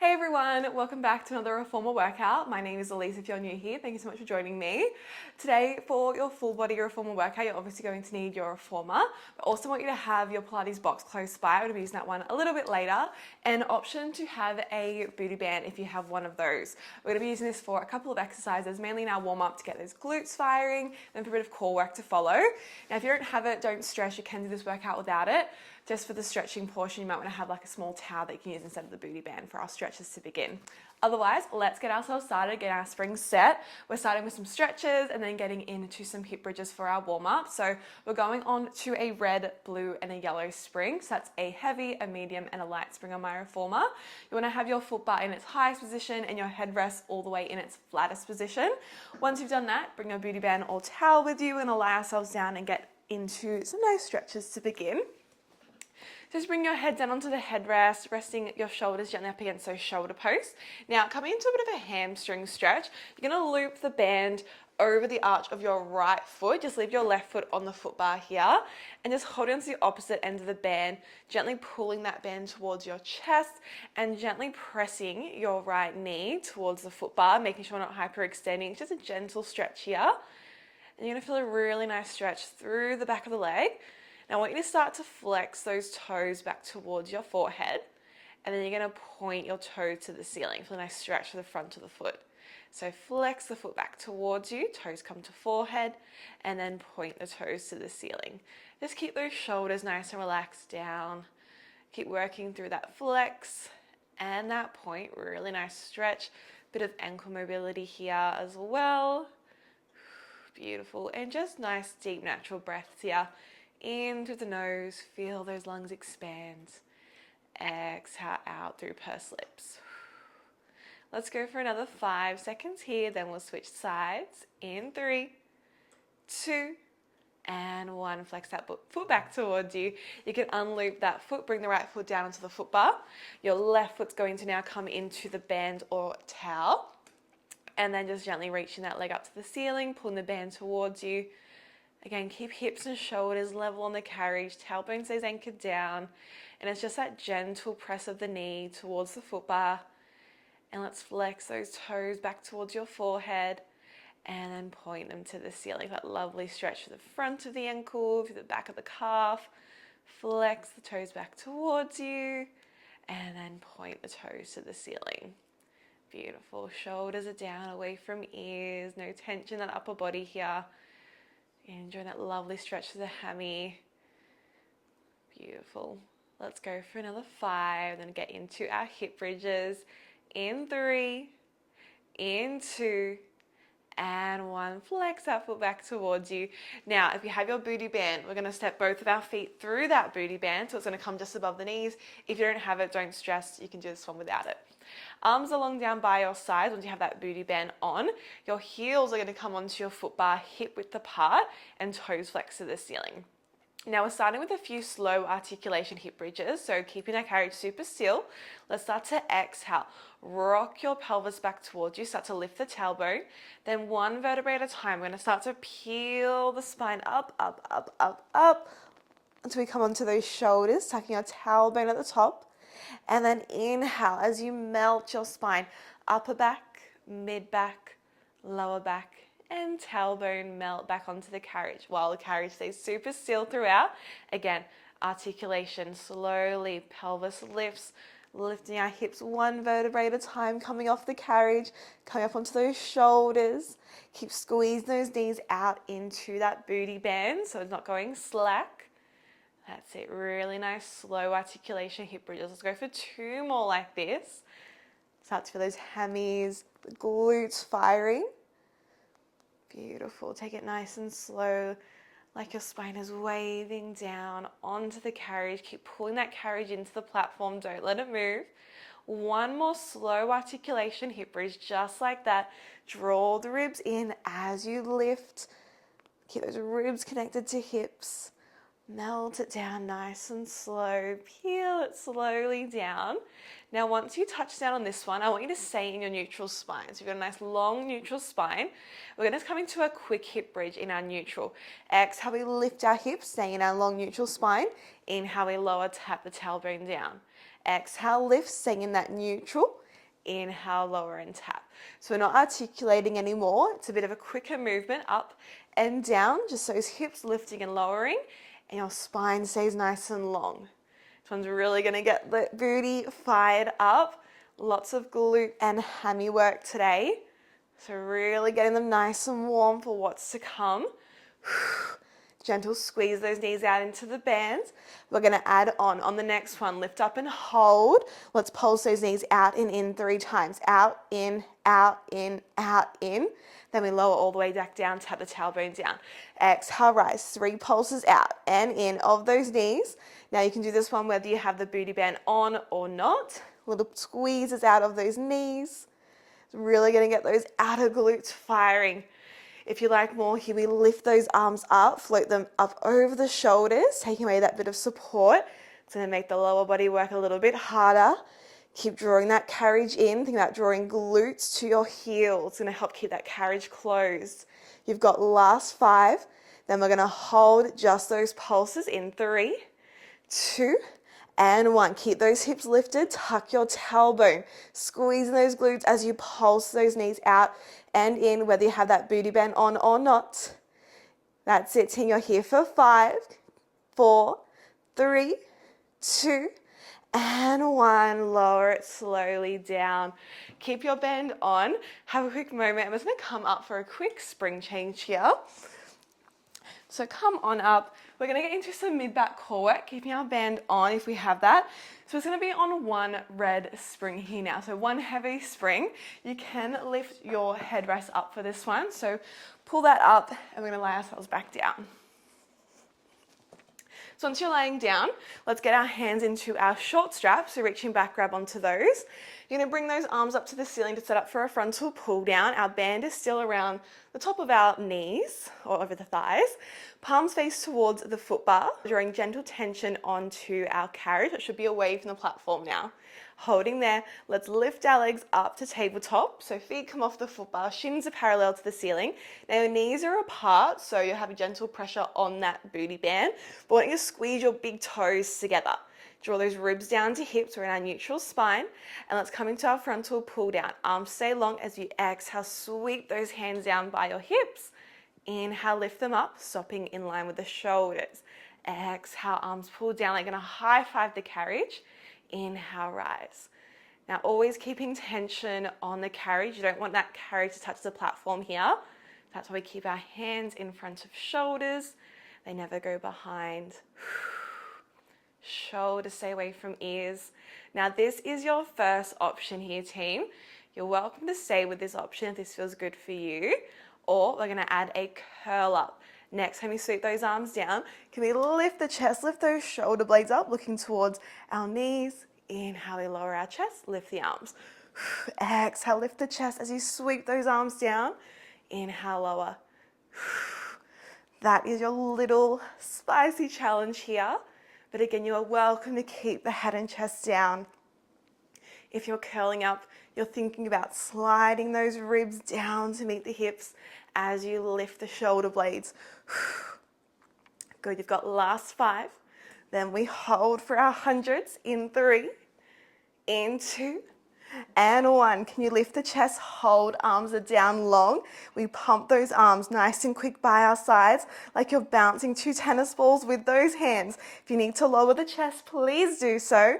Hey everyone, welcome back to another reformer workout. My name is Elise if you're new here. Thank you so much for joining me. Today for your full body reformer workout, you're obviously going to need your reformer, but also want you to have your Pilates box close by. I'm going to be using that one a little bit later. An option to have a booty band if you have one of those. We're going to be using this for a couple of exercises, mainly in our warm up to get those glutes firing, then for a bit of core work to follow. Now if you don't have it, don't stress, you can do this workout without it. Just for the stretching portion, you might want to have like a small towel that you can use instead of the booty band for our stretches to begin. Otherwise, let's get ourselves started, get our springs set. We're starting with some stretches and then getting into some hip bridges for our warm up. So we're going on to a red, blue, and a yellow spring. So that's a heavy, a medium, and a light spring on my reformer. You want to have your foot bar in its highest position and your headrest all the way in its flattest position. Once you've done that, bring your booty band or towel with you and allow ourselves down and get into some nice stretches to begin. Just bring your head down onto the headrest, resting your shoulders gently up against those shoulder posts. Now, coming into a bit of a hamstring stretch, you're going to loop the band over the arch of your right foot. Just leave your left foot on the foot bar here and just hold on to the opposite end of the band, gently pulling that band towards your chest and gently pressing your right knee towards the foot bar, making sure we're not hyperextending. It's just a gentle stretch here. And you're going to feel a really nice stretch through the back of the leg. Now I want you to start to flex those toes back towards your forehead, and then you're going to point your toes to the ceiling. Feel a nice stretch to the front of the foot. So flex the foot back towards you, toes come to forehead, and then point the toes to the ceiling. Just keep those shoulders nice and relaxed down. Keep working through that flex and that point. Really nice stretch. Bit of ankle mobility here as well. Beautiful. And just nice deep natural breaths here. In through the nose, feel those lungs expand. Exhale out through pursed lips. Let's go for another 5 seconds here, then we'll switch sides. In 3, 2, and 1. Flex that foot back towards you. You can unloop that foot, bring the right foot down onto the foot bar. Your left foot's going to now come into the band or towel. And then just gently reaching that leg up to the ceiling, pulling the band towards you. Again, keep hips and shoulders level on the carriage, tailbone stays anchored down, and it's just that gentle press of the knee towards the foot bar. And let's flex those toes back towards your forehead and then point them to the ceiling. That lovely stretch to the front of the ankle, to the back of the calf. Flex the toes back towards you and then point the toes to the ceiling. Beautiful. Shoulders are down, away from ears, no tension in that upper body here. Enjoy that lovely stretch to the hammy. Beautiful. Let's go for another 5, then get into our hip bridges. In 3, in 2, and 1. Flex that foot back towards you. Now, if you have your booty band, we're going to step both of our feet through that booty band, so it's going to come just above the knees. If you don't have it, don't stress. You can do this one without it. Arms along down by your sides. Once you have that booty band on, your heels are going to come onto your foot bar, hip width apart, and toes flex to the ceiling. Now we're starting with a few slow articulation hip bridges, so keeping our carriage super still. Let's start to exhale. Rock your pelvis back towards you, start to lift the tailbone. Then one vertebrae at a time, we're going to start to peel the spine up, up, up, up, up, until we come onto those shoulders, tucking our tailbone at the top. And then inhale as you melt your spine, upper back, mid back, lower back, and tailbone melt back onto the carriage while the carriage stays super still throughout. Again, articulation slowly, pelvis lifts, lifting our hips one vertebrae at a time, coming off the carriage, coming up onto those shoulders. Keep squeezing those knees out into that booty band so it's not going slack. That's it, really nice slow articulation hip bridges. Let's go for 2 more like this. Start to feel those hammies, the glutes firing. Beautiful, take it nice and slow, like your spine is waving down onto the carriage. Keep pulling that carriage into the platform, don't let it move. 1 more slow articulation hip bridge, just like that. Draw the ribs in as you lift. Keep those ribs connected to hips. Melt it down nice and slow. Peel it slowly down. Now, once you touch down on this one, I want you to stay in your neutral spine. So you've got a nice long neutral spine. We're going to come into a quick hip bridge in our neutral. Exhale, we lift our hips, staying in our long neutral spine. Inhale, we lower, tap the tailbone down. Exhale, lift, staying in that neutral. Inhale, lower and tap. So we're not articulating anymore. It's a bit of a quicker movement up and down, just those hips lifting and lowering, and your spine stays nice and long. This one's really going to get the booty fired up. Lots of glute and hammy work today. So really getting them nice and warm for what's to come. Gentle squeeze those knees out into the bands. We're going to add on the next one. Lift up and hold. Let's pulse those knees out and in 3 times. Out, in, out, in, out, in. Then we lower all the way back down, tap the tailbone down. Exhale, rise. 3 pulses out and in of those knees. Now you can do this one whether you have the booty band on or not. Little squeezes out of those knees. Really going to get those outer glutes firing. If you like more here, we lift those arms up, float them up over the shoulders, taking away that bit of support. It's going to make the lower body work a little bit harder. Keep drawing that carriage in. Think about drawing glutes to your heels. It's going to help keep that carriage closed. You've got last 5. Then we're going to hold just those pulses in 3, 2, and 1. Keep those hips lifted. Tuck your tailbone. Squeezing those glutes as you pulse those knees out and in, whether you have that booty band on or not. That's it, team. You're here for 5, 4, 3, 2, and 1. Lower it slowly down. Keep your band on. Have a quick moment. I'm just going to come up for a quick spring change here. So come on up. We're going to get into some mid-back core work, keeping our band on if we have that. So it's going to be on 1 red spring here now. So 1 heavy spring. You can lift your headrest up for this one. So pull that up and we're going to lay ourselves back down. So once you're laying down, let's get our hands into our short straps. So reaching back, grab onto those. You're going to bring those arms up to the ceiling to set up for a frontal pull down. Our band is still around the top of our knees or over the thighs. Palms face towards the foot bar, drawing gentle tension onto our carriage. It should be away from the platform now. Holding there, let's lift our legs up to tabletop. So feet come off the foot bar, shins are parallel to the ceiling. Now your knees are apart, so you have a gentle pressure on that booty band. But I want you to squeeze your big toes together. Draw those ribs down to hips. We're in our neutral spine. And let's come into our frontal pull down. Arms stay long as you exhale. Sweep those hands down by your hips. Inhale, lift them up, stopping in line with the shoulders. Exhale, arms pull down. Like you're going to high five the carriage. Inhale, rise. Now always keeping tension on the carriage. You don't want that carriage to touch the platform here. That's why we keep our hands in front of shoulders. They never go behind. Shoulders stay away from ears. Now this is your first option here, team. You're welcome to stay with this option if this feels good for you. Or we're going to add a curl up. Next time you sweep those arms down, can we lift the chest, lift those shoulder blades up, looking towards our knees. Inhale, we lower our chest, lift the arms. Exhale, lift the chest as you sweep those arms down. Inhale, lower. That is your little spicy challenge here. But again, you are welcome to keep the head and chest down. If you're curling up, you're thinking about sliding those ribs down to meet the hips as you lift the shoulder blades. Good, you've got last 5. Then we hold for our hundreds in 3, in 2, and 1. Can you lift the chest? Hold, arms are down long. We pump those arms nice and quick by our sides, like you're bouncing 2 tennis balls with those hands. If you need to lower the chest, please do so.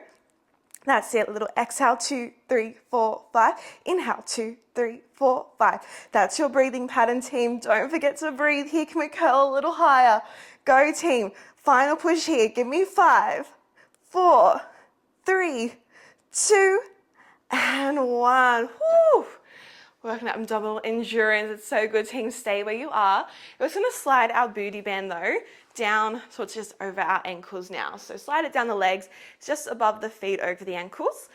That's it, a little exhale, 2, 3, 4, 5. Inhale, 2, 3, 4, 5. That's your breathing pattern, team. Don't forget to breathe here. Can we curl a little higher? Go, team. Final push here. Give me 5, 4, 3, 2, and 1. Woo! Working up abdominal endurance. It's so good, team. Stay where you are. We're just going to slide our booty band, though, down, so it's just over our ankles now. So slide it down the legs, just above the feet, over the ankles.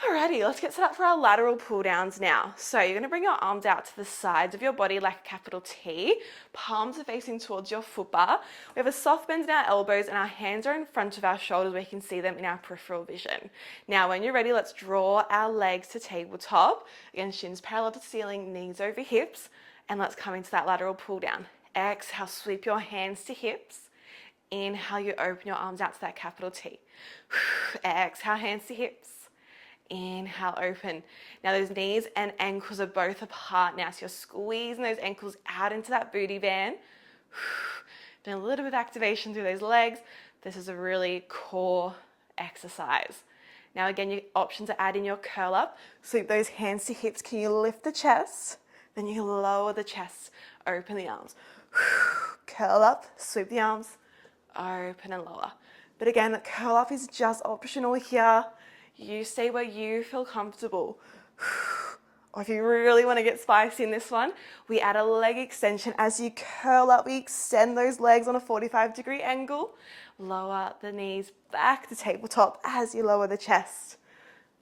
Alrighty, let's get set up for our lateral pull downs now. So you're going to bring your arms out to the sides of your body like a capital T. Palms are facing towards your foot bar. We have a soft bend in our elbows and our hands are in front of our shoulders where you can see them in our peripheral vision. Now when you're ready, let's draw our legs to tabletop. Again, shins parallel to the ceiling, knees over hips. And let's come into that lateral pull down. Exhale, sweep your hands to hips. Inhale, you open your arms out to that capital T. Exhale, hands to hips. Inhale, open. Now those knees and ankles are both apart now, so you're squeezing those ankles out into that booty band. Doing a little bit of activation through those legs. This is a really core exercise. Now again, your option to add in your curl up. Sweep those hands to hips. Can you lift the chest? Then you lower the chest, open the arms. Curl up, sweep the arms, open and lower. But again, the curl up is just optional here. You stay where you feel comfortable. Or if you really want to get spicy in this one, we add a leg extension. As you curl up, we extend those legs on a 45-degree angle. Lower the knees back to tabletop as you lower the chest.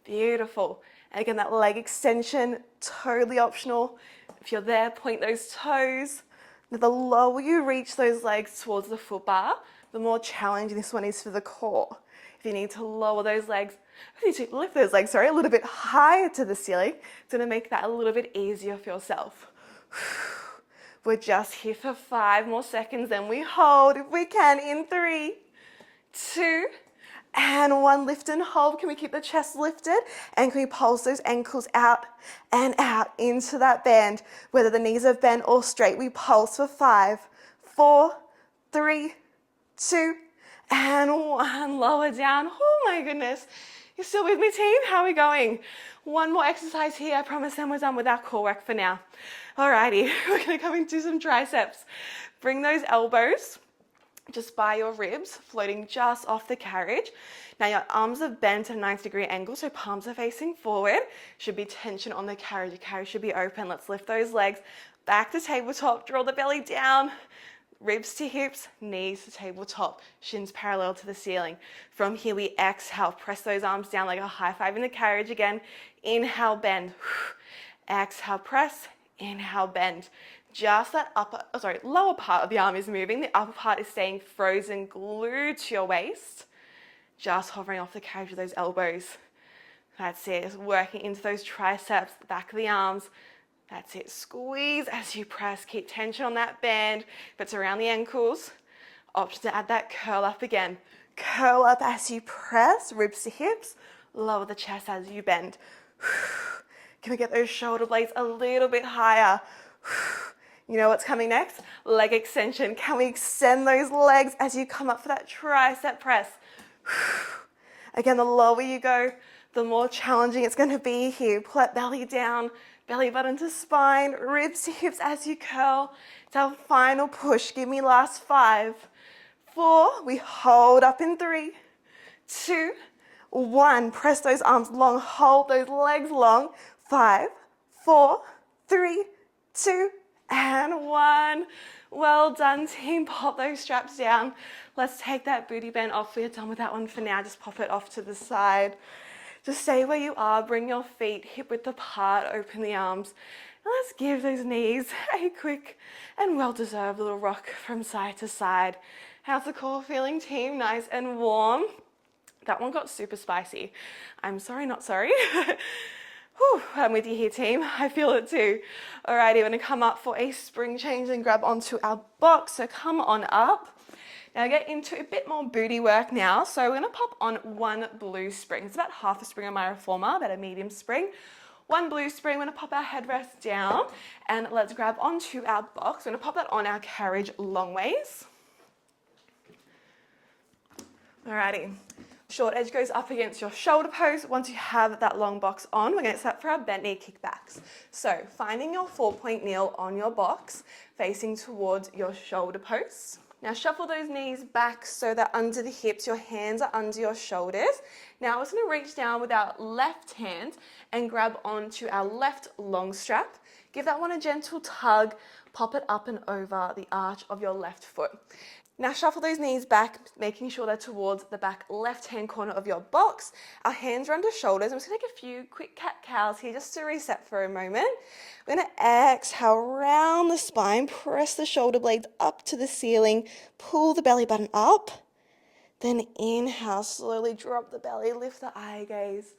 Beautiful. And again, that leg extension, totally optional. If you're there, point those toes. Now, the lower you reach those legs towards the foot bar, the more challenging this one is for the core. If you need to lower those legs, if you need to lift those legs, a little bit higher to the ceiling, it's going to make that a little bit easier for yourself. We're just here for 5 more seconds, then we hold if we can in 3, 2, and 1. Lift and hold. Can we keep the chest lifted? And can we pulse those ankles out and out into that band? Whether the knees are bent or straight, we pulse for 5, 4, 3, 2, and 1. Lower down. Oh my goodness. You're still with me, team? How are we going? 1 more exercise here. I promise then we're done with our core work for now. Alrighty, we're going to come and do some triceps. Bring those elbows just by your ribs, floating just off the carriage. Now your arms are bent at a 90-degree angle, so palms are facing forward. Should be tension on the carriage. The carriage should be open. Let's lift those legs back to tabletop. Draw the belly down. Ribs to hips, knees to tabletop, shins parallel to the ceiling. From here we exhale, press those arms down like a high five in the carriage again. Inhale, bend. Exhale, press. Inhale, bend. Just that lower part of the arm is moving. The upper part is staying frozen, glued to your waist. Just hovering off the carriage with those elbows. That's it, just working into those triceps, the back of the arms. That's it, squeeze as you press, keep tension on that band. If it's around the ankles, option to add that curl up again. Curl up as you press, ribs to hips, lower the chest as you bend. Can we get those shoulder blades a little bit higher? You know what's coming next? Leg extension. Can we extend those legs as you come up for that tricep press? Again, the lower you go, the more challenging it's going to be here. Pull that belly down, belly button to spine, ribs to hips as you curl. It's our final push. Give me last 5, 4. We hold up in 3, 2, 1. Press those arms long. Hold those legs long. 5, 4, 3, 2, and 1. Well done, team. Pop those straps down. Let's take that booty bend off. We're done with that one for now. Just pop it off to the side. Just stay where you are. Bring your feet hip width apart. Open the arms. And let's give those knees a quick and well-deserved little rock from side to side. How's the core feeling, team? Nice and warm. That one got super spicy. I'm sorry, not sorry. Whew, I'm with you here, team. I feel it too. Alrighty, we're going to come up for a spring change and grab onto our box. So come on up. Now get into a bit more booty work now. So we're going to pop on 1 blue spring. It's about half a spring on my reformer, about a medium spring. 1 blue spring. We're going to pop our headrest down and let's grab onto our box. We're going to pop that on our carriage long ways. Alrighty. Short edge goes up against your shoulder post. Once you have that long box on, we're going to set for our bent knee kickbacks. So finding your 4-point kneel on your box, facing towards your shoulder post. Now shuffle those knees back so that under the hips, your hands are under your shoulders. Now we're going to reach down with our left hand and grab onto our left long strap. Give that one a gentle tug, pop it up and over the arch of your left foot. Now shuffle those knees back, making sure they're towards the back left-hand corner of your box. Our hands are under shoulders. I'm just going to take a few quick cat-cows here just to reset for a moment. We're going to exhale, round the spine, press the shoulder blades up to the ceiling, pull the belly button up. Then inhale, slowly drop the belly, lift the eye gaze.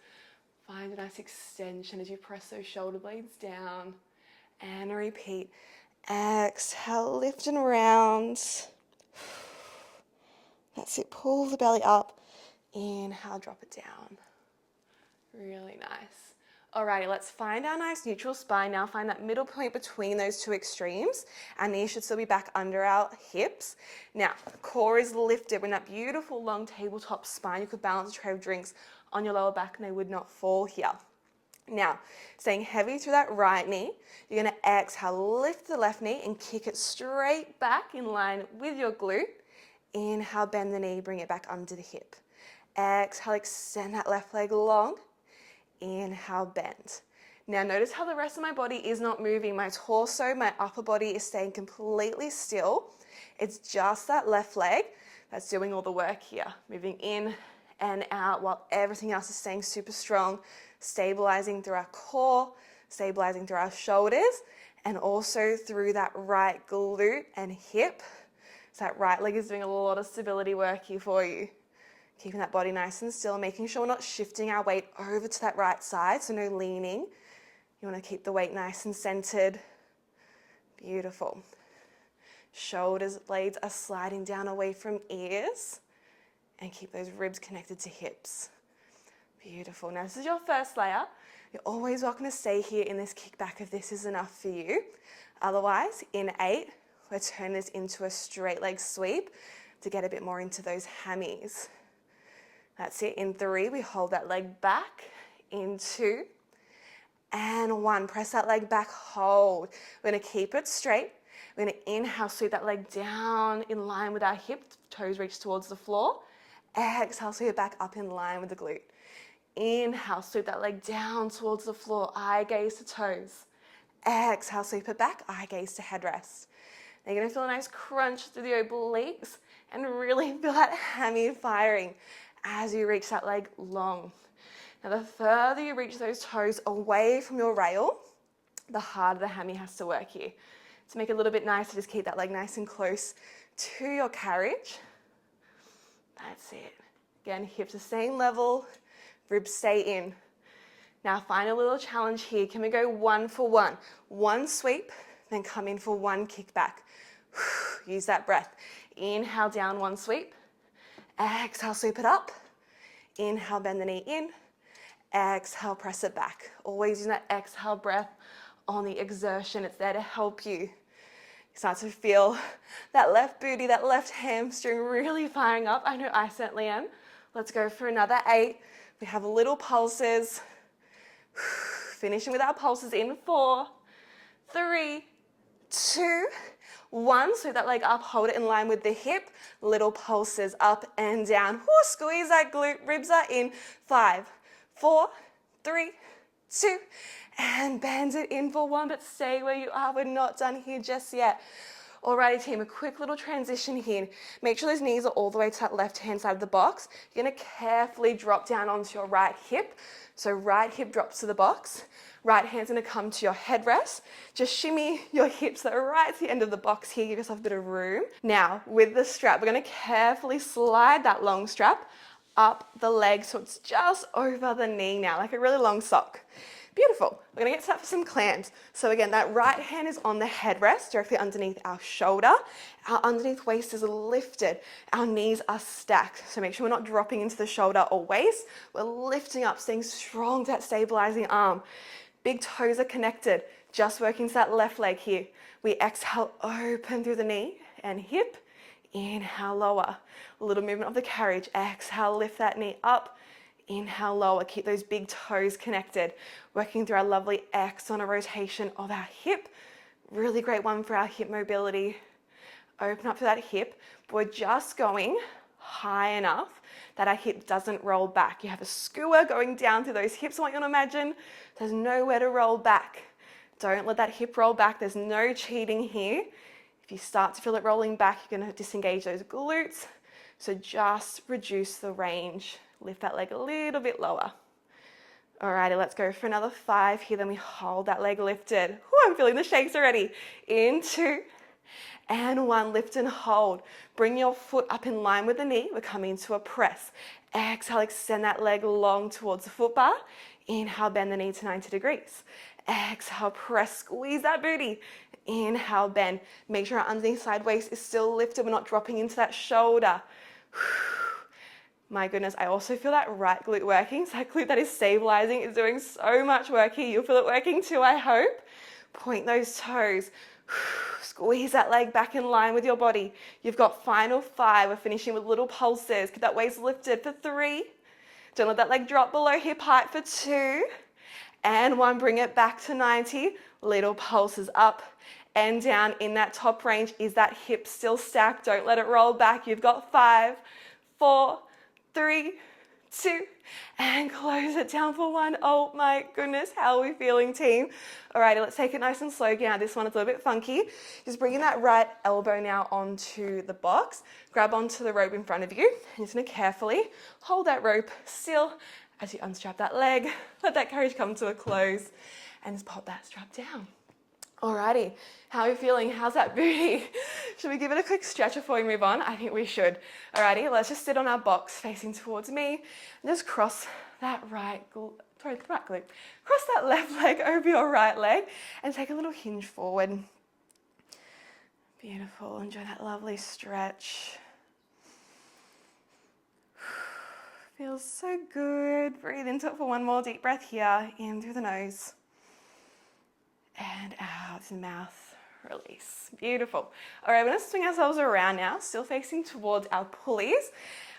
Find a nice extension as you press those shoulder blades down. And repeat. Exhale, lift and round. That's it, pull the belly up, inhale, drop it down. Really nice. Alrighty, let's find our nice neutral spine. Now find that middle point between those two extremes. Our knees should still be back under our hips. Now, core is lifted. We're in that beautiful long tabletop spine. You could balance a tray of drinks on your lower back and they would not fall here. Now, staying heavy through that right knee, you're going to exhale, lift the left knee and kick it straight back in line with your glute. Inhale, bend the knee, bring it back under the hip. Exhale, extend that left leg long. Inhale, bend. Now notice how the rest of my body is not moving. My torso, my upper body is staying completely still. It's just that left leg that's doing all the work here. Moving in and out while everything else is staying super strong, stabilizing through our core, stabilizing through our shoulders, and also through that right glute and hip. So that right leg is doing a lot of stability work here for you. Keeping that body nice and still, making sure we're not shifting our weight over to that right side, so no leaning. You want to keep the weight nice and centered. Beautiful. Shoulders, blades are sliding down away from ears, and keep those ribs connected to hips. Beautiful. Now this is your first layer. You're always welcome to stay here in this kickback if this is enough for you. Otherwise, in 8, we're turning this into a straight leg sweep to get a bit more into those hammies. That's it. In 3, we hold that leg back. In 2, and 1. Press that leg back, hold. We're going to keep it straight. We're going to inhale, sweep that leg down in line with our hip, toes reach towards the floor. Exhale, sweep it back up in line with the glute. Inhale, sweep that leg down towards the floor, eye gaze to toes. Exhale, sweep it back, eye gaze to headrest. Now you're going to feel a nice crunch through the obliques and really feel that hammy firing as you reach that leg long. Now the further you reach those toes away from your rail, the harder the hammy has to work here. To make it a little bit nicer, just keep that leg nice and close to your carriage. That's it. Again, hips the same level, ribs stay in. Now find a little challenge here. Can we go 1 for 1? 1 sweep, then come in for 1 kick back. Use that breath. Inhale down, 1 sweep. Exhale, sweep it up. Inhale, bend the knee in. Exhale, press it back. Always using that exhale breath on the exertion. It's there to help you. You start to feel that left booty, that left hamstring really firing up. I know I certainly am. Let's go for another 8. We have little pulses. Finishing with our pulses in 4, 3, 2, 1. Sweep that leg up, hold it in line with the hip. Little pulses up and down. Squeeze that glute, ribs are in. 5, 4, 3, 2, and bend it in for 1, but stay where you are. We're not done here just yet. Alrighty team, a quick little transition here. Make sure those knees are all the way to that left-hand side of the box. You're gonna carefully drop down onto your right hip. So right hip drops to the box. Right hand's gonna come to your headrest. Just shimmy your hips that are right at the end of the box here. Give yourself a bit of room. Now, with the strap, we're gonna carefully slide that long strap up the leg so it's just over the knee now, like a really long sock. Beautiful. We're going to get set for some clams. So again, that right hand is on the headrest, directly underneath our shoulder. Our underneath waist is lifted. Our knees are stacked. So make sure we're not dropping into the shoulder or waist. We're lifting up, staying strong to that stabilizing arm. Big toes are connected. Just working to that left leg here. We exhale, open through the knee and hip. Inhale, lower. A little movement of the carriage. Exhale, lift that knee up. Inhale, lower. Keep those big toes connected. Working through our lovely external rotation of our hip. Really great one for our hip mobility. Open up to that hip. But we're just going high enough that our hip doesn't roll back. You have a skewer going down through those hips. I want you to imagine there's nowhere to roll back. Don't let that hip roll back. There's no cheating here. If you start to feel it rolling back, you're going to disengage those glutes. So just reduce the range. Lift that leg a little bit lower. Alrighty, let's go for another 5 here. Then we hold that leg lifted. Ooh, I'm feeling the shakes already. In 2 and 1. Lift and hold. Bring your foot up in line with the knee. We're coming into a press. Exhale, extend that leg long towards the foot bar. Inhale, bend the knee to 90 degrees. Exhale, press, squeeze that booty. Inhale, bend. Make sure our underneath side waist is still lifted. We're not dropping into that shoulder. My goodness, I also feel that right glute working. So that glute that is stabilizing is doing so much work here. You'll feel it working too, I hope. Point those toes. Squeeze that leg back in line with your body. You've got final 5. We're finishing with little pulses. Keep that waist lifted for 3. Don't let that leg drop below hip height for 2. And 1, bring it back to 90. Little pulses up and down in that top range. Is that hip still stacked? Don't let it roll back. You've got 5, 4, 3, 2, and close it down for 1. Oh my goodness, how are we feeling, team? Alrighty, let's take it nice and slow. Now this one is a little bit funky. Just bringing that right elbow now onto the box. Grab onto the rope in front of you. You're just gonna carefully hold that rope still as you unstrap that leg. Let that carriage come to a close and just pop that strap down. Alrighty, how are we feeling? How's that booty? Should we give it a quick stretch before we move on? I think we should. Alrighty, let's just sit on our box facing towards me and just cross that cross that left leg over your right leg and take a little hinge forward. Beautiful, enjoy that lovely stretch. Feels so good. Breathe into it for 1 more deep breath here, in through the nose. And out through the mouth, release. Beautiful. All right, we're going to swing ourselves around now, still facing towards our pulleys.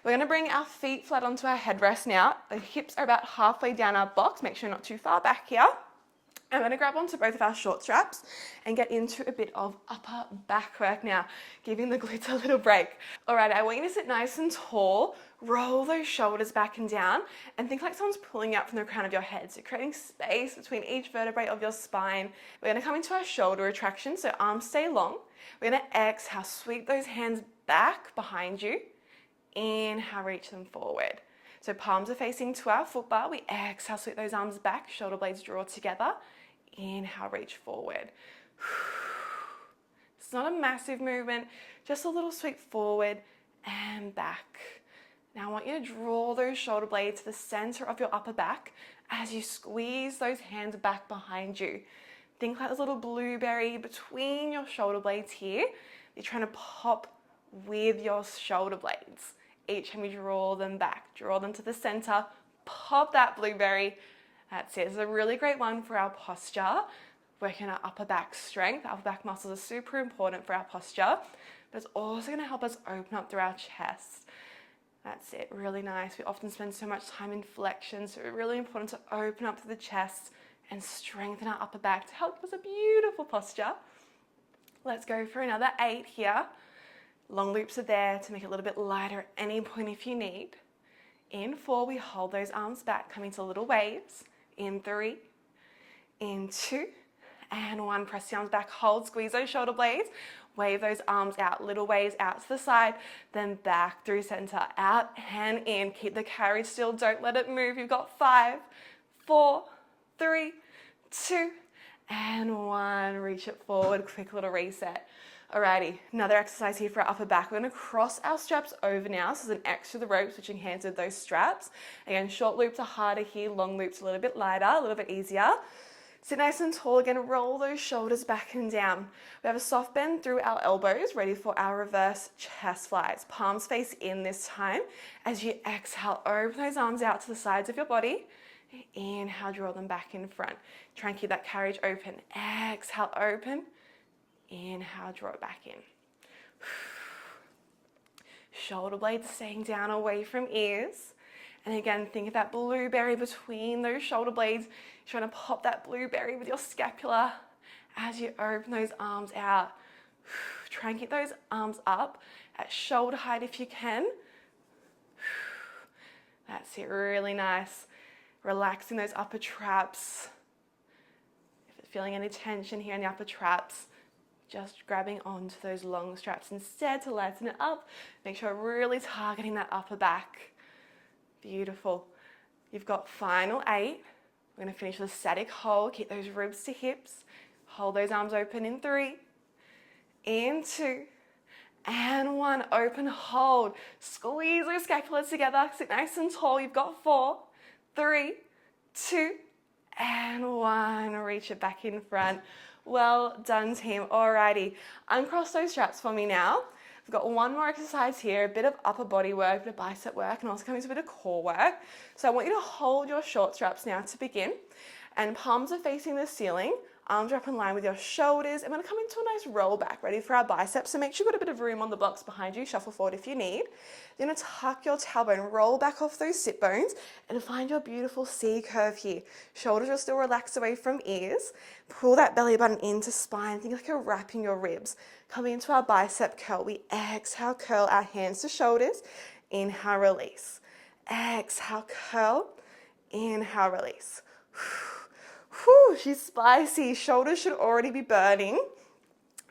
We're going to bring our feet flat onto our headrest now. The hips are about halfway down our box. Make sure you're not too far back here. I'm going to grab onto both of our short straps and get into a bit of upper back work now, giving the glutes a little break. All right, I want you to sit nice and tall, roll those shoulders back and down, and think like someone's pulling out from the crown of your head. So creating space between each vertebrae of your spine. We're going to come into our shoulder retraction, so arms stay long. We're going to exhale, sweep those hands back behind you. Inhale, reach them forward. So palms are facing to our foot bar. We exhale, sweep those arms back, shoulder blades draw together. Inhale, reach forward. It's not a massive movement, just a little sweep forward and back. Now I want you to draw those shoulder blades to the center of your upper back as you squeeze those hands back behind you. Think like there's a little blueberry between your shoulder blades here. You're trying to pop with your shoulder blades. Each time you draw them back, draw them to the center, pop that blueberry. That's it. It's a really great one for our posture, working our upper back strength. Our upper back muscles are super important for our posture, but it's also going to help us open up through our chest. That's it. Really nice. We often spend so much time in flexion, so it's really important to open up through the chest and strengthen our upper back to help us a beautiful posture. Let's go for another 8 here. Long loops are there to make it a little bit lighter at any point if you need. In 4, we hold those arms back, coming to little waves. In 3, in 2, and 1. Press the arms back, hold, squeeze those shoulder blades, wave those arms out, little waves out to the side, then back through center, out and in. Keep the carriage still, don't let it move. You've got 5, 4, 3, 2, and 1. Reach it forward, quick little reset. Alrighty, another exercise here for our upper back. We're going to cross our straps over now. So there's an X through the rope, switching hands with those straps. Again, short loops are harder here, long loops a little bit lighter, a little bit easier. Sit nice and tall again, roll those shoulders back and down. We have a soft bend through our elbows, ready for our reverse chest flies. Palms face in this time. As you exhale, open those arms out to the sides of your body. Inhale, draw them back in front. Try and keep that carriage open. Exhale, open. Inhale, draw it back in. Shoulder blades staying down away from ears. And again, think of that blueberry between those shoulder blades. You're trying to pop that blueberry with your scapula as you open those arms out. Try and keep those arms up at shoulder height if you can. That's it, really nice. Relaxing those upper traps. If you're feeling any tension here in the upper traps, just grabbing onto those long straps instead to lighten it up. Make sure really targeting that upper back. Beautiful. You've got final 8. We're going to finish with a static hold. Keep those ribs to hips. Hold those arms open in 3, in 2, and 1. Open, hold. Squeeze those scapulas together. Sit nice and tall. You've got 4, 3, 2, and 1. Reach it back in front. Well done, team. Alrighty, uncross those straps for me now. We've got one more exercise here, a bit of upper body work, a bit of bicep work, and also coming to a bit of core work. So I want you to hold your short straps now to begin, and palms are facing the ceiling. Arms are up in line with your shoulders. I'm going to come into a nice roll back, ready for our biceps. So make sure you've got a bit of room on the blocks behind you. Shuffle forward if you need. You're going to tuck your tailbone, roll back off those sit bones, and find your beautiful C curve here. Shoulders are still relaxed away from ears. Pull that belly button into spine. Think like you're wrapping your ribs. Coming into our bicep curl. We exhale, curl our hands to shoulders. Inhale, release. Exhale, curl. Inhale, release. Whew, she's spicy. Shoulders should already be burning.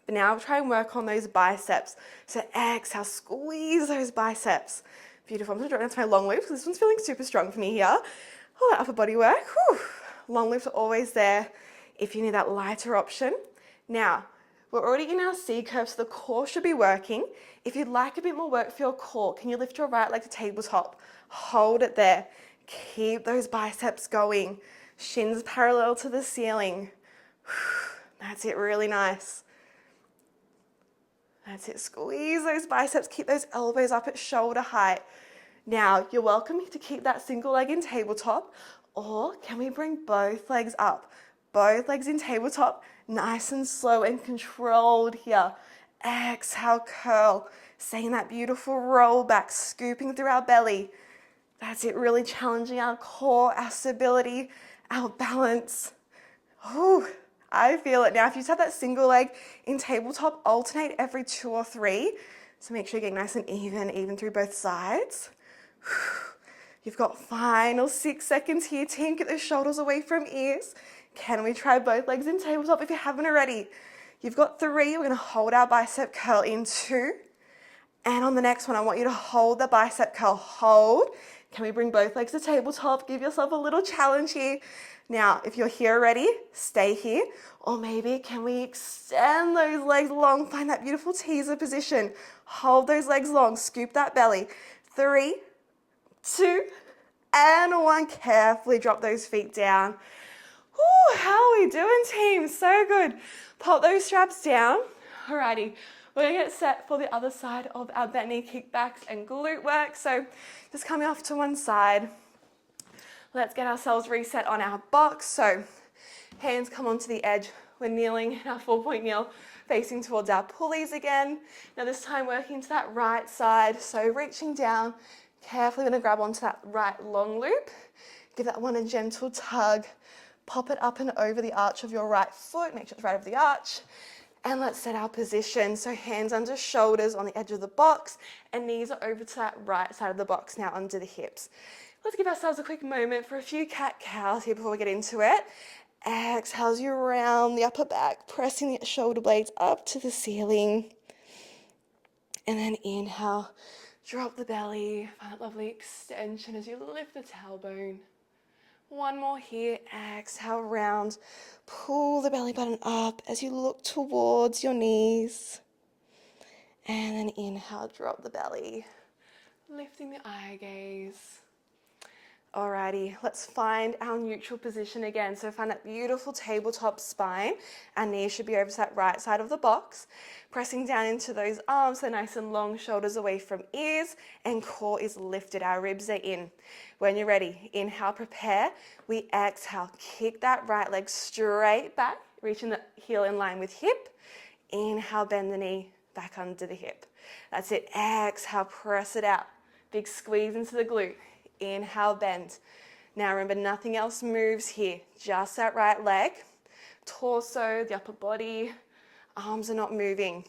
But now try and work on those biceps. So exhale, squeeze those biceps. Beautiful. I'm going to draw it into my long loops because this one's feeling super strong for me here. All that upper body work. Whew. Long loops are always there if you need that lighter option. Now, we're already in our C curve, so the core should be working. If you'd like a bit more work for your core, can you lift your right leg to tabletop? Hold it there. Keep those biceps going. Shins parallel to the ceiling. That's it, really nice. That's it, squeeze those biceps, keep those elbows up at shoulder height. Now, you're welcome to keep that single leg in tabletop, or can we bring both legs up? Both legs in tabletop, nice and slow and controlled here. Exhale, curl. Staying that beautiful roll back, scooping through our belly. That's it, really challenging our core, our stability, our balance. Ooh, I feel it. Now, if you just have that single leg in tabletop, alternate every 2 or 3. So make sure you're getting nice and even through both sides. You've got final 6 seconds here, team. Get those shoulders away from ears. Can we try both legs in tabletop if you haven't already? You've got 3. We're going to hold our bicep curl in 2. And on the next one, I want you to hold the bicep curl. Hold. Can we bring both legs to tabletop? Give yourself a little challenge here. Now, if you're here already, stay here. Or maybe can we extend those legs long? Find that beautiful teaser position. Hold those legs long. Scoop that belly. 3, 2, and 1. Carefully drop those feet down. Ooh, how are we doing, team? So good. Pop those straps down. Alrighty. We're going to get set for the other side of our bent knee kickbacks and glute work. So just coming off to one side. Let's get ourselves reset on our box. So hands come onto the edge. We're kneeling in our 4-point kneel, facing towards our pulleys again. Now this time working to that right side. So reaching down, carefully going to grab onto that right long loop. Give that one a gentle tug. Pop it up and over the arch of your right foot. Make sure it's right over the arch. And let's set our position. So hands under shoulders on the edge of the box and knees are over to that right side of the box now under the hips. Let's give ourselves a quick moment for a few cat-cows here before we get into it. Exhale as you round the upper back, pressing the shoulder blades up to the ceiling. And then inhale, drop the belly, find that lovely extension as you lift the tailbone. One more here, exhale, round. Pull the belly button up as you look towards your knees. And then inhale, drop the belly, lifting the eye gaze. Alrighty, let's find our neutral position again. So find that beautiful tabletop spine. Our knees should be over to that right side of the box. Pressing down into those arms, so nice and long, shoulders away from ears, and core is lifted. Our ribs are in. When you're ready, inhale, prepare. We exhale, kick that right leg straight back, reaching the heel in line with hip. Inhale, bend the knee back under the hip. That's it. Exhale, press it out. Big squeeze into the glute. Inhale, bend. Now remember, nothing else moves here, just that right leg. Torso, the upper body, arms are not moving.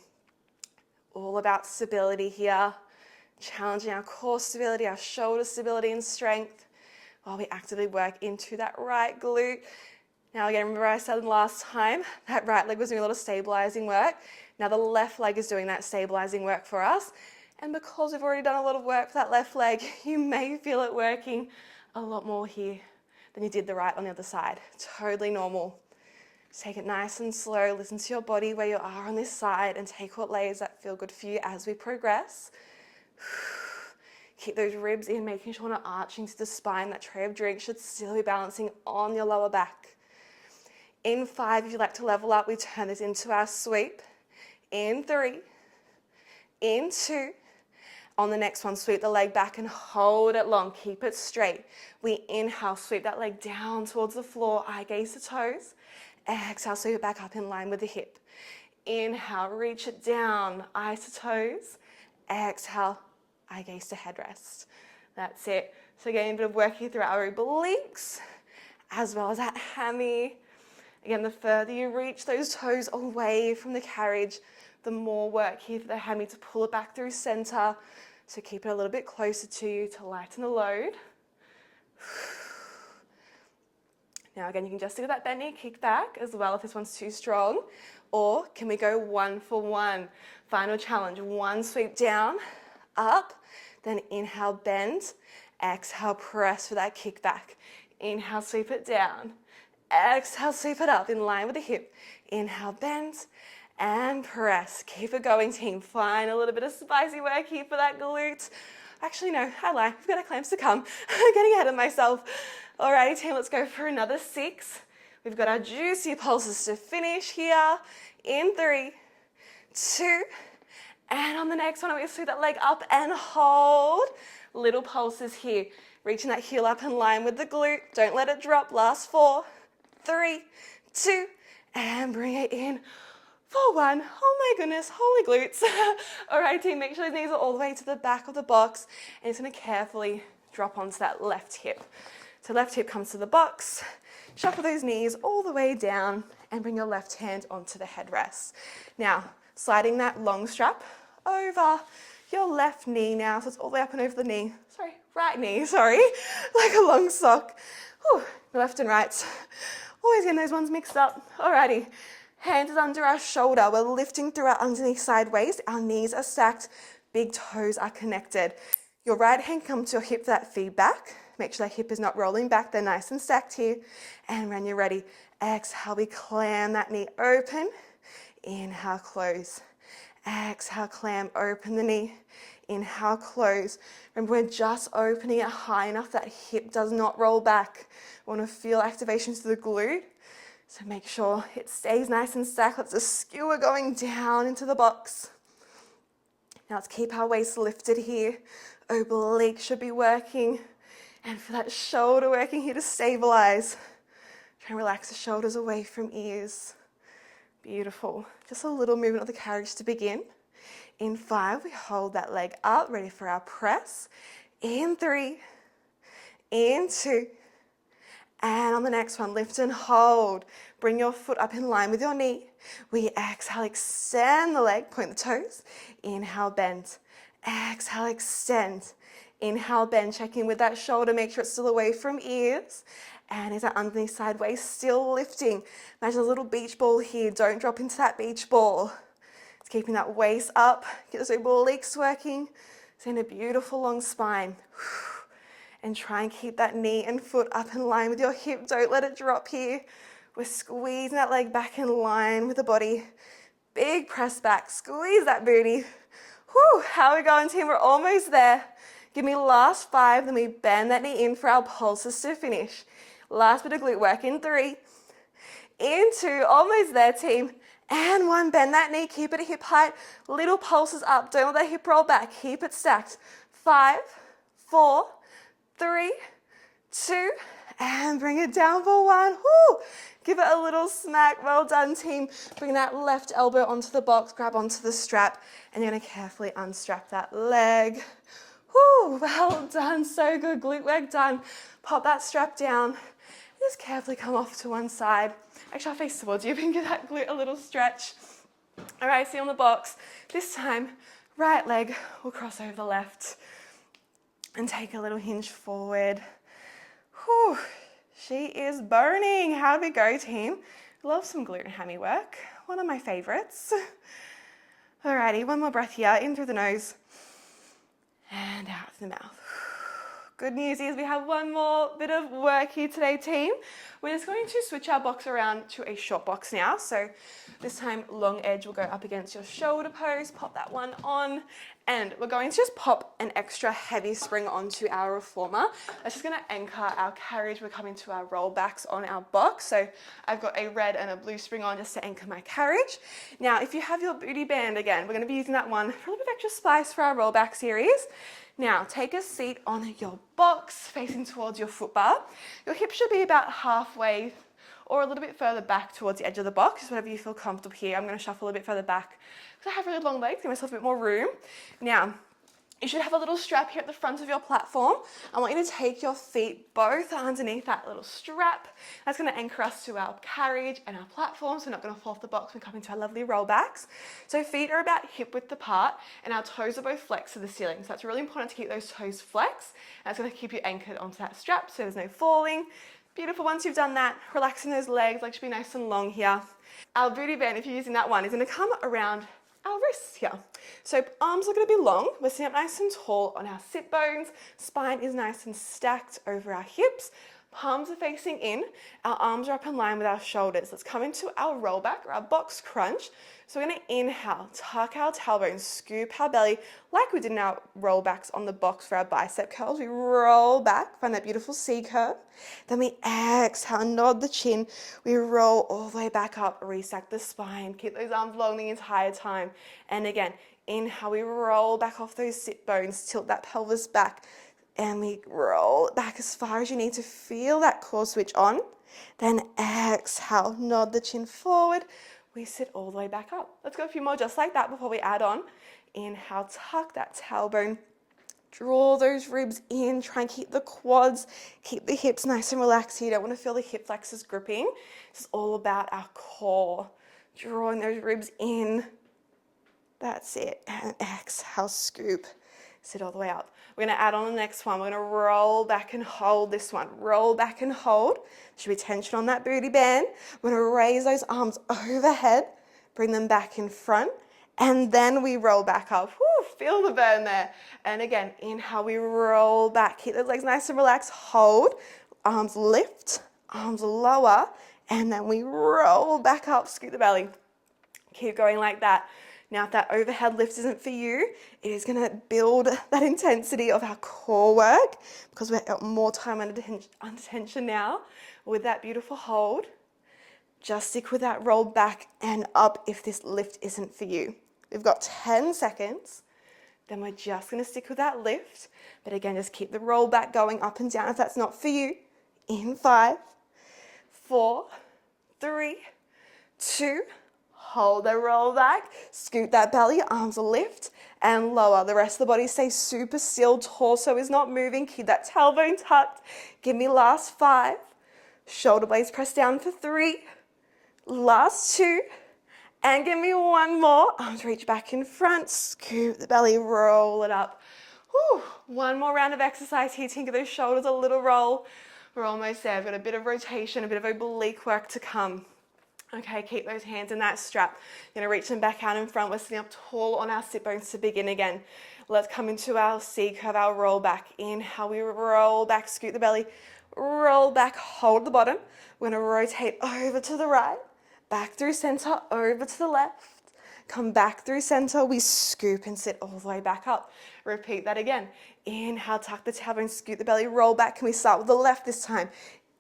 All about stability here. Challenging our core stability, our shoulder stability and strength while we actively work into that right glute. Now again, remember I said last time, that right leg was doing a lot of stabilizing work. Now the left leg is doing that stabilizing work for us. And because we've already done a lot of work for that left leg, you may feel it working a lot more here than you did the right on the other side. Totally normal. Just take it nice and slow. Listen to your body where you are on this side and take what layers that feel good for you as we progress. Keep those ribs in, making sure we're not arching to the spine. That tray of drinks should still be balancing on your lower back. In 5, if you'd like to level up, we turn this into our sweep. In 3, in 2. On the next one, sweep the leg back and hold it long. Keep it straight. We inhale, sweep that leg down towards the floor. Eye gaze to toes. Exhale, sweep it back up in line with the hip. Inhale, reach it down, eyes to toes. Exhale, eye gaze to headrest. That's it. So getting a bit of work here through our obliques, as well as that hammy. Again, the further you reach those toes away from the carriage, the more work here for the hammy to pull it back through center. So keep it a little bit closer to you to lighten the load. Now again, you can just do that bend knee kick back as well if this one's too strong. Or can we go 1 for 1? Final challenge, 1 sweep down, up, then inhale, bend, exhale, press for that kick back. Inhale, sweep it down, exhale, sweep it up in line with the hip. Inhale, bend, and press. Keep it going, team. Find a little bit of spicy work here for that glute. Actually, no, I lie. We've got our clamps to come. I'm getting ahead of myself. Alrighty, team, let's go for another 6. We've got our juicy pulses to finish here. In 3, 2, and on the next one, we sweep that leg up and hold. Little pulses here. Reaching that heel up in line with the glute. Don't let it drop. Last 4, 3, 2, and bring it in for 1. Oh my goodness, holy glutes. All right, team, make sure those knees are all the way to the back of the box, and it's gonna carefully drop onto that left hip. So left hip comes to the box, shuffle those knees all the way down, and bring your left hand onto the headrest. Now, sliding that long strap over your left knee now, so it's all the way up and over the knee. Sorry, right knee, sorry, like a long sock. Whew, left and right. Always getting those ones mixed up. Alrighty, hands is under our shoulder. We're lifting through our underneath sideways. Our knees are stacked, big toes are connected. Your right hand comes to your hip for that feedback. Make sure that hip is not rolling back. They're nice and stacked here. And when you're ready, exhale, we clam that knee open. Inhale, close. Exhale, clam, open the knee. Inhale, close. Remember, we're just opening it high enough that hip does not roll back. We want to feel activations to the glute. So make sure it stays nice and stacked. Let's just skewer going down into the box. Now let's keep our waist lifted here. Oblique should be working. And for that shoulder working here to stabilize. Try and relax the shoulders away from ears. Beautiful. Just a little movement of the carriage to begin. In 5, we hold that leg up, ready for our press. In 3, in 2, and on the next one, lift and hold. Bring your foot up in line with your knee. We exhale, extend the leg, point the toes. Inhale, bend. Exhale, extend. Inhale, bend, check in with that shoulder, make sure it's still away from ears. And is that underneath sideways still lifting? Imagine a little beach ball here. Don't drop into that beach ball. It's keeping that waist up, get those obliques working. Send a beautiful long spine. And try and keep that knee and foot up in line with your hip. Don't let it drop here. We're squeezing that leg back in line with the body. Big press back, squeeze that booty. Whew, how are we going, team? We're almost there. Give me last 5, then we bend that knee in for our pulses to finish. Last bit of glute work in 3, in 2, almost there, team. And 1, bend that knee, keep it at hip height. Little pulses up, don't let that hip roll back, keep it stacked. 5, 4, 3, 2, and bring it down for 1. Woo! Give it a little smack. Well done, team. Bring that left elbow onto the box, grab onto the strap, and you're gonna carefully unstrap that leg. Woo, well done, so good, glute work done. Pop that strap down, just carefully come off to one side. Actually, I'll face towards you, you can give that glute a little stretch. All right, see on the box. This time, right leg will cross over the left and take a little hinge forward. Whew, she is burning. How'd we go, team? Love some glute and hammy work, one of my favorites. Alrighty, one more breath here, in through the nose. And out through the mouth. Good news is we have one more bit of work here today, team. We're just going to switch our box around to a short box now. So this time, long edge will go up against your shoulder pose. Pop that one on. And we're going to just pop an extra heavy spring onto our reformer. That's just going to anchor our carriage. We're coming to our rollbacks on our box. So I've got a red and a blue spring on just to anchor my carriage. Now, if you have your booty band again, we're going to be using that one for a little bit of extra spice for our rollback series. Now, take a seat on your box facing towards your foot bar. Your hips should be about halfway or a little bit further back towards the edge of the box, just whatever you feel comfortable here. I'm going to shuffle a bit further back because I have really long legs, give myself a bit more room. Now, you should have a little strap here at the front of your platform. I want you to take your feet both underneath that little strap. That's going to anchor us to our carriage and our platform, so we're not going to fall off the box when coming to our lovely rollbacks. So feet are about hip width apart and our toes are both flexed to the ceiling. So it's really important to keep those toes flexed. And it's going to keep you anchored onto that strap so there's no falling. Beautiful. Once you've done that, relaxing those legs, legs should be nice and long here. Our booty band, if you're using that one, is going to come around our wrists here. So arms are going to be long. We're sitting up nice and tall on our sit bones. Spine is nice and stacked over our hips. Palms are facing in. Our arms are up in line with our shoulders. Let's come into our rollback or our box crunch. So we're going to inhale, tuck our tailbones, scoop our belly like we did in our rollbacks on the box for our bicep curls. We roll back, find that beautiful C curve. Then we exhale, nod the chin. We roll all the way back up, restack the spine. Keep those arms long the entire time. And again, inhale, we roll back off those sit bones, tilt that pelvis back. And we roll it back as far as you need to feel that core switch on. Then exhale, nod the chin forward. We sit all the way back up. Let's go a few more just like that before we add on. Inhale, tuck that tailbone. Draw those ribs in. Try and keep the quads, keep the hips nice and relaxed here. You don't want to feel the hip flexors gripping. It's all about our core. Drawing those ribs in. That's it. And exhale, scoop. Sit all the way up. We're going to add on the next one. We're going to roll back and hold this one. Roll back and hold. There should be tension on that booty band. We're going to raise those arms overhead. Bring them back in front. And then we roll back up. Woo, feel the burn there. And again, inhale, we roll back. Keep those legs nice and relaxed. Hold. Arms lift. Arms lower. And then we roll back up. Scoot the belly. Keep going like that. Now, if that overhead lift isn't for you, it is going to build that intensity of our core work because we've got more time under tension now with that beautiful hold. Just stick with that roll back and up if this lift isn't for you. We've got 10 seconds. Then we're just going to stick with that lift. But again, just keep the roll back going up and down if that's not for you. In 5, 4, 3, 2, hold the roll back, scoot that belly, arms lift and lower. The rest of the body stays super still, torso is not moving, keep that tailbone tucked. Give me last 5, shoulder blades press down for 3, last 2, and give me one more. Arms reach back in front, scoop the belly, roll it up. Whew. One more round of exercise here, tinker those shoulders, a little roll. We're almost there. We've got a bit of rotation, a bit of oblique work to come. Okay, keep those hands in that strap. You're going to reach them back out in front. We're sitting up tall on our sit bones to begin again. Let's come into our C curve, our roll back. Inhale, we roll back, scoot the belly, roll back, hold the bottom. We're going to rotate over to the right, back through center, over to the left. Come back through center. We scoop and sit all the way back up. Repeat that again. Inhale, tuck the tailbone, scoot the belly, roll back. Can we start with the left this time?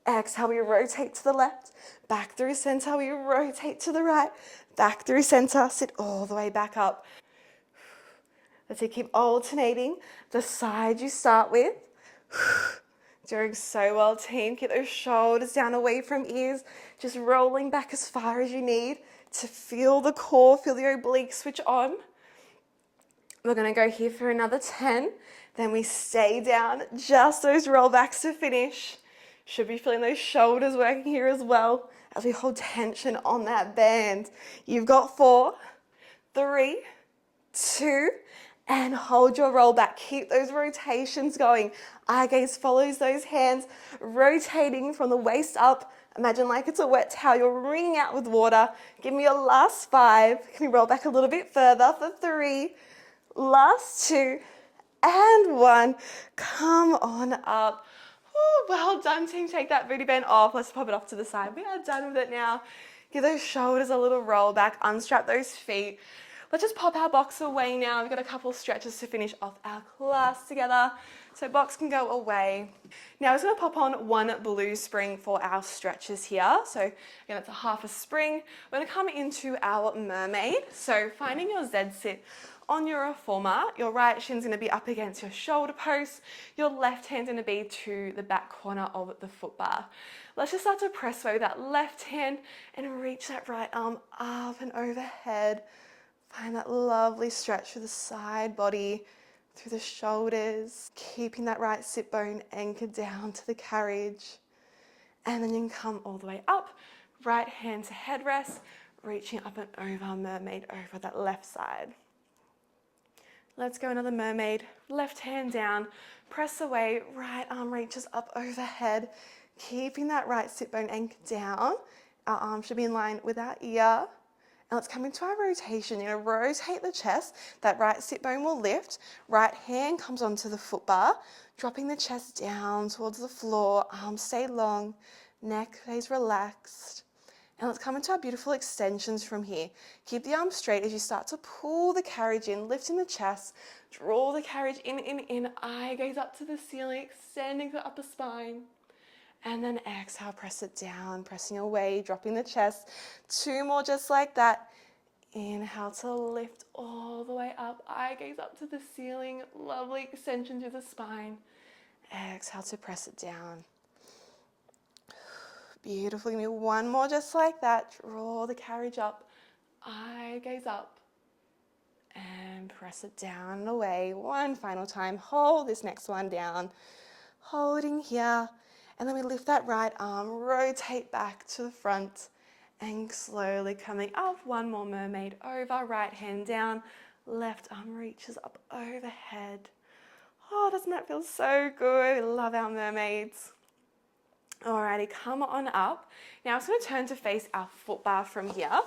Exhale, we rotate to the left, back through center, we rotate to the right, back through center, sit all the way back up. Let's keep alternating the side you start with. Doing so well, team. Keep those shoulders down away from ears, just rolling back as far as you need to feel the core, feel the oblique switch on. We're going to go here for another 10. Then we stay down, just those rollbacks to finish. Should be feeling those shoulders working here as well as we hold tension on that band. You've got 4, 3, 2, and hold your roll back. Keep those rotations going. Eye gaze follows those hands, rotating from the waist up. Imagine like it's a wet towel. You're wringing out with water. Give me your last 5. Can we roll back a little bit further for 3, last 2, and one. Come on up. Ooh, well done, team. Take that booty band off. Let's pop it off to the side. We are done with it now. Give those shoulders a little roll back. Unstrap those feet. Let's just pop our box away now. We've got a couple stretches to finish off our class together. So box can go away. Now we're just going to pop on one blue spring for our stretches here. So again, it's a half a spring. We're going to come into our mermaid. So finding your Z sit on your reformer, your right shin's going to be up against your shoulder post. Your left hand's going to be to the back corner of the foot bar. Let's just start to press away with that left hand and reach that right arm up and overhead. Find that lovely stretch through the side body, through the shoulders, keeping that right sit bone anchored down to the carriage. And then you can come all the way up, right hand to headrest, reaching up and over, mermaid over that left side. Let's go another mermaid, left hand down, press away, right arm reaches up overhead, keeping that right sit bone anchored down. Our arm should be in line with our ear. And let's come into our rotation. You're going to rotate the chest. That right sit bone will lift. Right hand comes onto the foot bar, dropping the chest down towards the floor. Arms stay long, neck stays relaxed. And let's come into our beautiful extensions from here. Keep the arms straight as you start to pull the carriage in, lifting the chest. Draw the carriage in. Eye gaze up to the ceiling, extending the upper spine. And then exhale, press it down, pressing away, dropping the chest. 2 more just like that. Inhale to lift all the way up. Eye gaze up to the ceiling. Lovely extension through the spine. Exhale to press it down. Beautiful. Give me 1 more just like that. Draw the carriage up. Eye gaze up. And press it down and away. 1 final time. Hold this next one down. Holding here. And then we lift that right arm, rotate back to the front, and slowly coming up. 1 more mermaid over, right hand down, left arm reaches up overhead. Oh, doesn't that feel so good? Love our mermaids. Alrighty, come on up. Now I'm just going to turn to face our foot bar from here.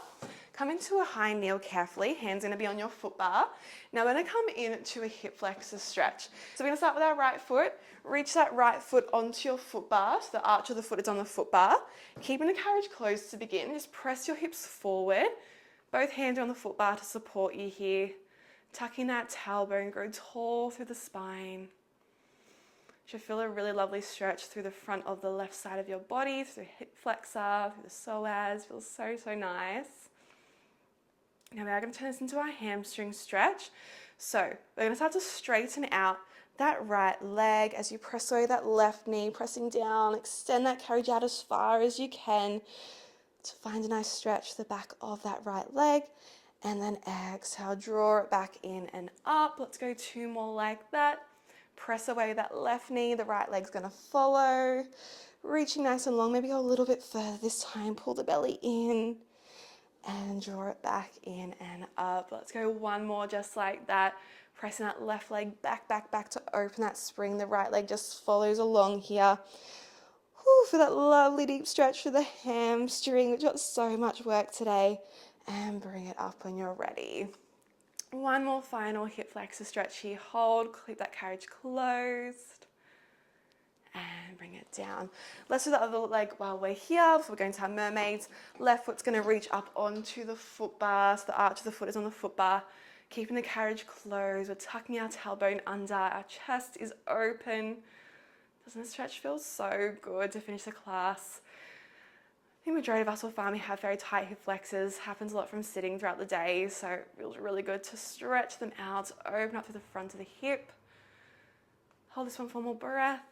Come into a high kneel carefully. Hands going to be on your foot bar. Now we're going to come into a hip flexor stretch. So we're going to start with our right foot. Reach that right foot onto your foot bar. So the arch of the foot is on the foot bar. Keeping the carriage closed to begin. Just press your hips forward. Both hands are on the foot bar to support you here. Tucking that tailbone, grow tall through the spine. Should feel a really lovely stretch through the front of the left side of your body, through hip flexor, through the psoas. Feels so, so nice. Now we are going to turn this into our hamstring stretch. So we're going to start to straighten out that right leg as you press away that left knee, pressing down, extend that carriage out as far as you can to find a nice stretch to the back of that right leg. And then exhale, draw it back in and up. Let's go 2 more like that. Press away that left knee, the right leg's going to follow. Reaching nice and long, maybe go a little bit further this time. Pull the belly in. And draw it back in and up. Let's go 1 more just like that. Pressing that left leg back to open that spring. The right leg just follows along here. Whew, for that lovely deep stretch for the hamstring. We've got so much work today. And bring it up when you're ready. 1 more final hip flexor stretch here. Hold, keep that carriage closed. And bring it down. Let's do the other leg while we're here. So we're going to have mermaids. Left foot's going to reach up onto the foot bar. So the arch of the foot is on the foot bar. Keeping the carriage closed. We're tucking our tailbone under. Our chest is open. Doesn't the stretch feel so good to finish the class? I think the majority of us will find we have very tight hip flexors. Happens a lot from sitting throughout the day. So it feels really good to stretch them out. Open up to the front of the hip. Hold this one for more breath.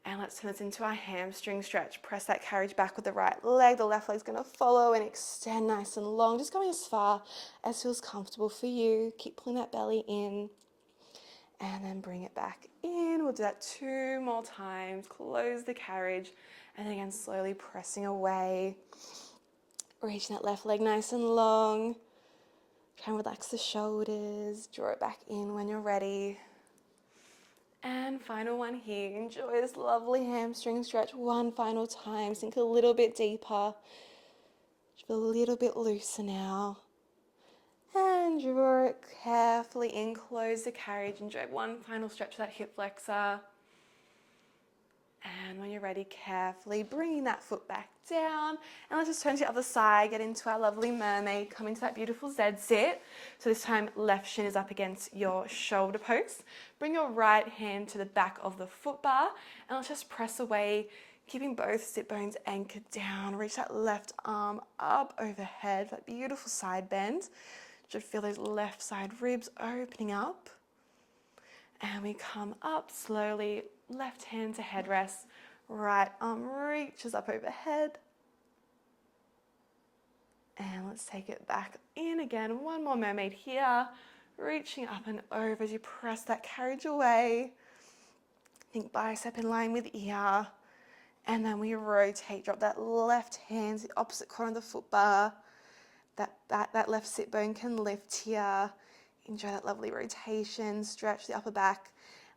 And let's turn this into our hamstring stretch. Press that carriage back with the right leg. The left leg's going to follow and extend nice and long. Just going as far as feels comfortable for you. Keep pulling that belly in. And then bring it back in. We'll do that 2 more times. Close the carriage. And then again, slowly pressing away. Reaching that left leg nice and long. Try and relax the shoulders. Draw it back in when you're ready. And final one here. Enjoy this lovely hamstring stretch 1 final time. Sink a little bit deeper. Just a little bit looser now. And draw it carefully in, close the carriage, enjoy one final stretch of that hip flexor. And when you're ready, carefully bringing that foot back down. And let's just turn to the other side, get into our lovely mermaid, come into that beautiful Z sit. So this time, left shin is up against your shoulder post. Bring your right hand to the back of the foot bar, and let's just press away, keeping both sit bones anchored down. Reach that left arm up overhead, that beautiful side bend. Should feel those left side ribs opening up. And we come up slowly, left hand to headrest, right arm reaches up overhead. And let's take it back in again. One more mermaid here, reaching up and over as you press that carriage away. Think bicep in line with ear. And then we rotate, drop that left hand to the opposite corner of the foot bar. That left sit bone can lift here. Enjoy that lovely rotation, stretch the upper back.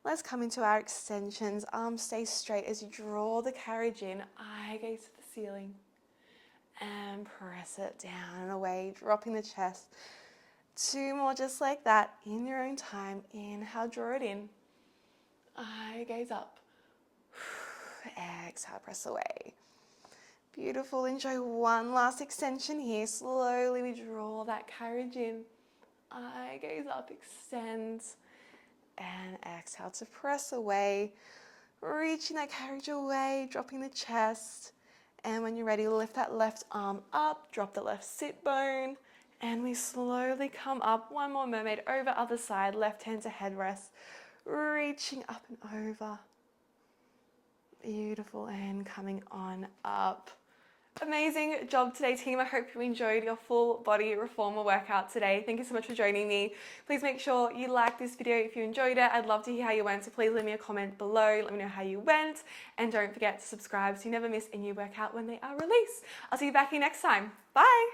Let's come into our extensions. Arms stay straight as you draw the carriage in, eye gaze to the ceiling. And press it down and away, dropping the chest. 2 more just like that, in your own time. Inhale, draw it in. Eye gaze up. Exhale, press away. Beautiful. Enjoy one last extension here. Slowly we draw that carriage in. Eye gaze up, extend. And exhale to press away. Reaching that carriage away, dropping the chest. And when you're ready, lift that left arm up, drop the left sit bone. And we slowly come up. One more mermaid over, other side, left hand to headrest. Reaching up and over. Beautiful. And coming on up. Amazing job today, team. I hope you enjoyed your full body reformer workout today. Thank you so much for joining me. Please make sure you like this video if you enjoyed it. I'd love to hear how you went, so please leave me a comment below. Let me know how you went. And don't forget to subscribe so you never miss a new workout when they are released. I'll see you back here next time. Bye.